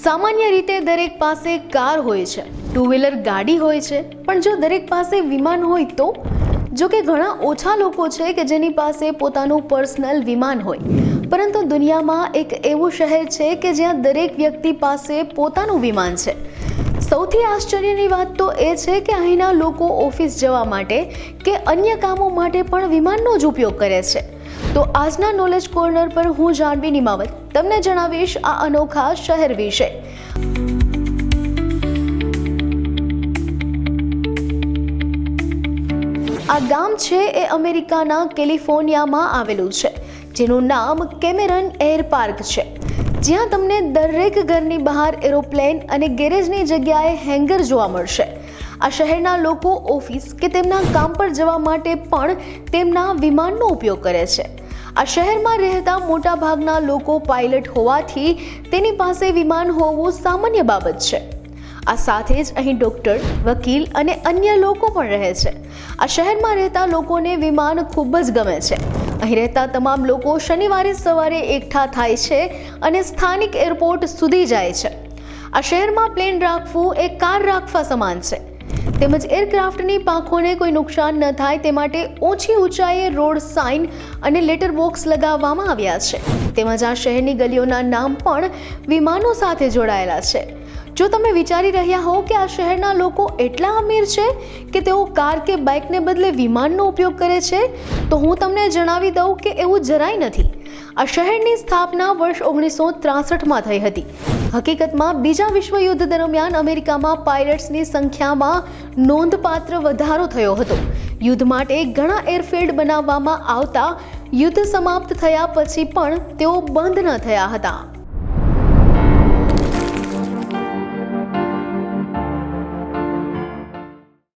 સામાન્ય રીતે દરેક પાસે કાર હોય છે, ટુ વ્હીલર ગાડી હોય છે, પણ જો દરેક પાસે વિમાન હોય તો? જો કે ઘણા ઓછા લોકો છે કે જેની પાસે પોતાનું પર્સનલ વિમાન હોય, પરંતુ દુનિયામાં એક એવું શહેર છે કે જ્યાં દરેક વ્યક્તિ પાસે પોતાનું વિમાન છે. સૌથી આશ્ચર્યની વાત તો એ છે કે અહીંના લોકો ઓફિસ જવા માટે કે અન્ય કામો માટે પણ વિમાનનો જ ઉપયોગ કરે છે. તો આજના નોલેજ કોર્નર પર હું જાનવી નિમાવત તમને જણાવીશ આ અનોખા શહેર વિશે. આ ગામ છે એ અમેરિકાના કેલિફોર્નિયામાં આવેલું છે, જેનું નામ કેમેરન એર પાર્ક છે, જ્યાં તમને દરેક ઘરની બહાર એરોપ્લેન અને ગેરેજની જગ્યાએ હેંગર જોવા મળશે. આ શહેરના લોકો ઓફિસ કે તેમના કામ પર જવા માટે પણ તેમના વિમાનનો ઉપયોગ કરે છે. આ શહેરમાં રહેતા મોટા ભાગના લોકો પાયલટ હોવાથી તેની પાસે વિમાન હોવું સામાન્ય બાબત છે. આ સાથે જ અહીં ડૉક્ટર, વકીલ અને અન્ય લોકો પણ રહે છે. આ શહેરમાં રહેતા લોકોને વિમાન ખૂબ જ ગમે છે. અહીં રહેતા તમામ લોકો શનિવારે સવારે એકઠા થાય છે અને સ્થાનિક એરપોર્ટ સુધી જાય છે. આ શહેરમાં પ્લેન રાખવું એ કાર રાખવા સમાન છે, તેમજ એરક્રાફ્ટની પાંખોને કોઈ નુકસાન ન થાય તે માટે ઓછી ઊંચાઈએ રોડ સાઇન અને લેટર બોક્સ લગાવવામાં આવ્યા છે. તેમજ આ શહેરની ગલીઓના નામ પણ વિમાનો સાથે જોડાયેલા છે. જો તમે વિચારી રહ્યા હો કે આ શહેરના લોકો એટલા અમીર છે કે તેઓ કાર કે બાઇકને બદલે વિમાનનો ઉપયોગ કરે છે, તો હું તમને જણાવી દઉં કે એવું જરાય નથી. આ શહેરની સ્થાપના વર્ષ 1963માં થઈ હતી. હકીકતમાં બીજા વિશ્વયુદ્ધ દરમિયાન અમેરિકામાં પાયલટ્સની સંખ્યામાં નોંધપાત્ર વધારો થયો હતો. યુદ્ધ માટે ઘણા એરફિલ્ડ બનાવવામાં આવતા યુદ્ધ સમાપ્ત થયા પછી પણ તેઓ બંધ ન થયા હતા.